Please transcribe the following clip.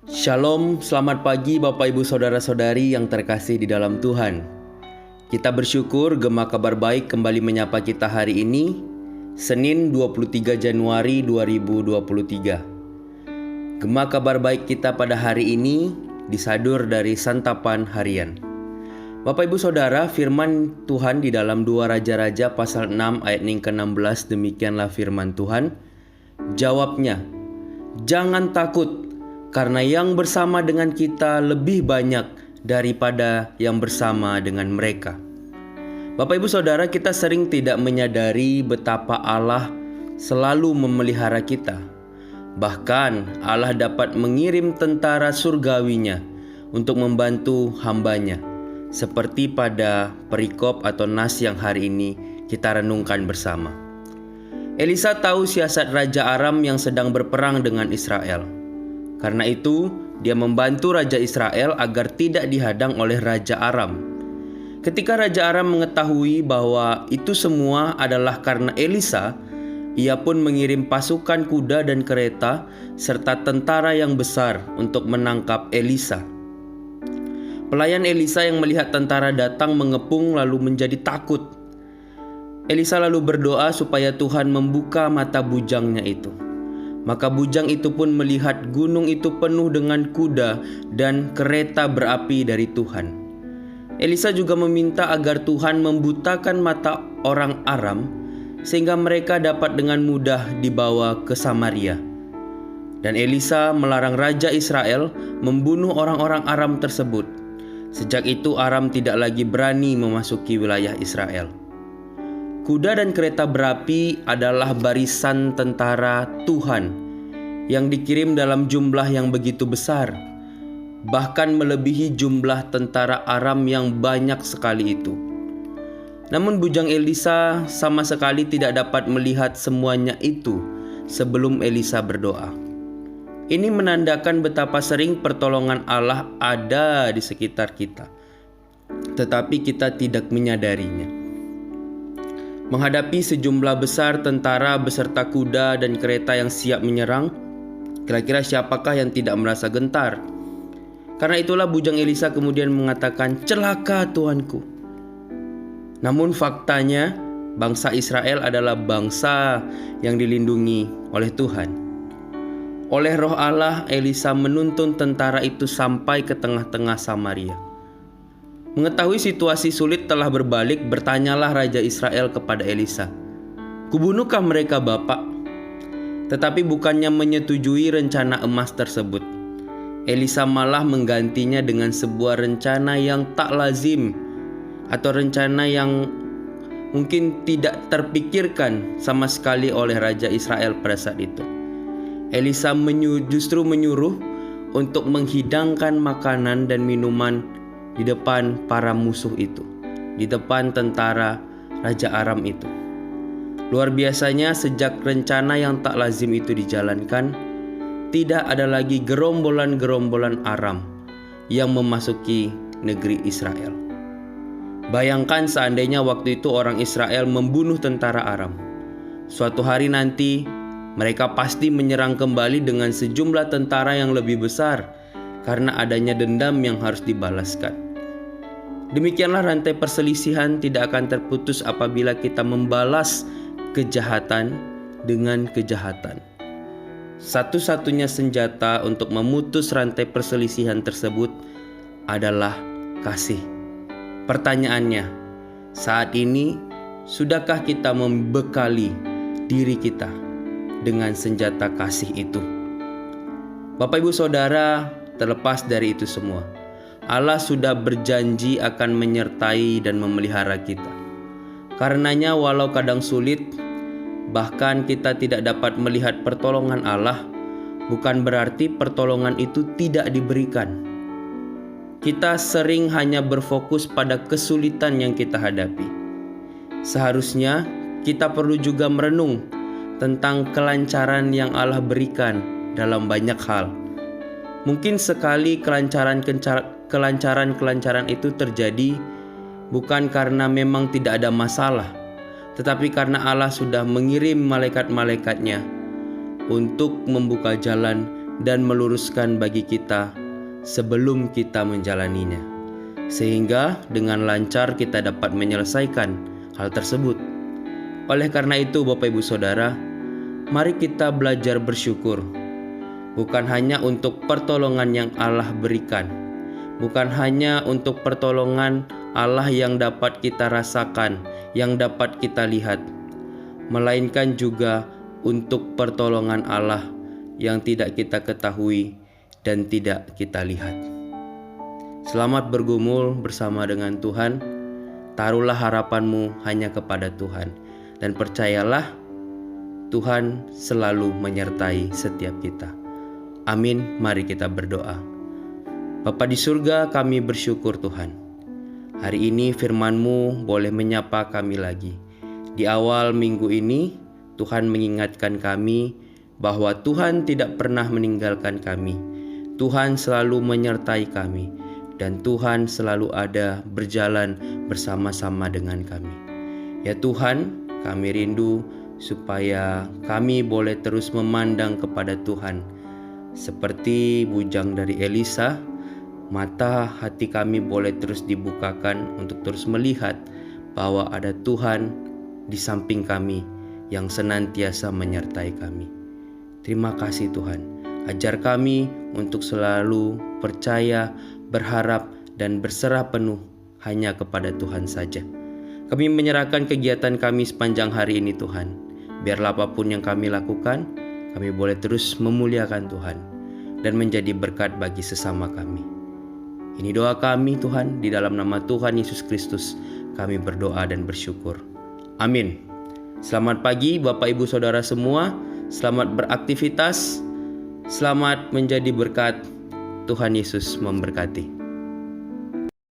Shalom, selamat pagi Bapak Ibu Saudara-saudari yang terkasih di dalam Tuhan. Kita bersyukur Gema Kabar Baik kembali menyapa kita hari ini, Senin 23 Januari 2023. Gema Kabar Baik kita pada hari ini disadur dari Santapan Harian. Bapak Ibu Saudara, firman Tuhan di dalam 2 Raja-Raja pasal 6 ayat yang ke-16, demikianlah firman Tuhan. Jawabnya, jangan takut, karena yang bersama dengan kita lebih banyak daripada yang bersama dengan mereka. Bapak Ibu Saudara, kita sering tidak menyadari betapa Allah selalu memelihara kita. Bahkan Allah dapat mengirim tentara surgawinya untuk membantu hambanya. Seperti pada perikop atau nas yang hari ini kita renungkan bersama. Elisa tahu siasat Raja Aram yang sedang berperang dengan Israel. Karena itu, dia membantu Raja Israel agar tidak dihadang oleh Raja Aram. Ketika Raja Aram mengetahui bahwa itu semua adalah karena Elisa, ia pun mengirim pasukan kuda dan kereta serta tentara yang besar untuk menangkap Elisa. Pelayan Elisa yang melihat tentara datang mengepung lalu menjadi takut. Elisa lalu berdoa supaya Tuhan membuka mata bujangnya itu. Maka bujang itu pun melihat gunung itu penuh dengan kuda dan kereta berapi dari Tuhan. Elisa juga meminta agar Tuhan membutakan mata orang Aram sehingga mereka dapat dengan mudah dibawa ke Samaria. Dan Elisa melarang Raja Israel membunuh orang-orang Aram tersebut. Sejak itu Aram tidak lagi berani memasuki wilayah Israel. Kuda dan kereta berapi adalah barisan tentara Tuhan yang dikirim dalam jumlah yang begitu besar, bahkan melebihi jumlah tentara Aram yang banyak sekali itu. Namun bujang Elisa sama sekali tidak dapat melihat semuanya itu sebelum Elisa berdoa. Ini menandakan betapa sering pertolongan Allah ada di sekitar kita, tetapi kita tidak menyadarinya. Menghadapi sejumlah besar tentara beserta kuda dan kereta yang siap menyerang, kira-kira siapakah yang tidak merasa gentar? Karena itulah bujang Elisa kemudian mengatakan, "Celaka Tuanku." Namun faktanya, bangsa Israel adalah bangsa yang dilindungi oleh Tuhan. Oleh Roh Allah, Elisa menuntun tentara itu sampai ke tengah-tengah Samaria. Mengetahui situasi sulit telah berbalik, bertanyalah Raja Israel kepada Elisa, "Kubunuhkah mereka, Bapak?" Tetapi bukannya menyetujui rencana emas tersebut. Elisa malah menggantinya dengan sebuah rencana yang tak lazim, atau rencana yang mungkin tidak terpikirkan sama sekali oleh Raja Israel pada saat itu. Elisa justru menyuruh untuk menghidangkan makanan dan minuman di depan para musuh itu, di depan tentara Raja Aram itu. Luar biasanya, sejak rencana yang tak lazim itu dijalankan, tidak ada lagi gerombolan-gerombolan Aram yang memasuki negeri Israel. Bayangkan seandainya waktu itu orang Israel membunuh tentara Aram. Suatu hari nanti mereka pasti menyerang kembali dengan sejumlah tentara yang lebih besar karena adanya dendam yang harus dibalaskan. Demikianlah rantai perselisihan tidak akan terputus apabila kita membalas kejahatan dengan kejahatan. Satu-satunya senjata untuk memutus rantai perselisihan tersebut adalah kasih. Pertanyaannya, saat ini sudahkah kita membekali diri kita dengan senjata kasih itu? Bapak Ibu Saudara, terlepas dari itu semua, Allah sudah berjanji akan menyertai dan memelihara kita. Karenanya walau kadang sulit, bahkan kita tidak dapat melihat pertolongan Allah, bukan berarti pertolongan itu tidak diberikan. Kita sering hanya berfokus pada kesulitan yang kita hadapi. Seharusnya kita perlu juga merenung tentang kelancaran yang Allah berikan dalam banyak hal. Mungkin sekali kelancaran itu terjadi bukan karena memang tidak ada masalah, tetapi karena Allah sudah mengirim malaikat-malaikatnya untuk membuka jalan dan meluruskan bagi kita sebelum kita menjalaninya, sehingga dengan lancar kita dapat menyelesaikan hal tersebut. Oleh karena itu, Bapak Ibu Saudara, mari kita belajar bersyukur, bukan hanya untuk pertolongan yang Allah berikan, bukan hanya untuk pertolongan Allah yang dapat kita rasakan, yang dapat kita lihat, melainkan juga untuk pertolongan Allah yang tidak kita ketahui dan tidak kita lihat. Selamat bergumul bersama dengan Tuhan. Taruhlah harapanmu hanya kepada Tuhan, dan percayalah Tuhan selalu menyertai setiap kita. Amin. Mari kita berdoa. Bapa di surga, kami bersyukur Tuhan. Hari ini firman-Mu boleh menyapa kami lagi. Di awal minggu ini, Tuhan mengingatkan kami bahwa Tuhan tidak pernah meninggalkan kami. Tuhan selalu menyertai kami, dan Tuhan selalu ada berjalan bersama-sama dengan kami. Ya Tuhan, kami rindu supaya kami boleh terus memandang kepada Tuhan. Seperti bujang dari Elisa, mata hati kami boleh terus dibukakan untuk terus melihat bahwa ada Tuhan di samping kami yang senantiasa menyertai kami. Terima kasih Tuhan. Ajar kami untuk selalu percaya, berharap, dan berserah penuh hanya kepada Tuhan saja. Kami menyerahkan kegiatan kami sepanjang hari ini Tuhan. Biarlah apapun yang kami lakukan, kami boleh terus memuliakan Tuhan dan menjadi berkat bagi sesama kami. Ini doa kami Tuhan, di dalam nama Tuhan Yesus Kristus kami berdoa dan bersyukur. Amin. Selamat pagi Bapak Ibu Saudara semua. Selamat beraktivitas. Selamat menjadi berkat. Tuhan Yesus memberkati.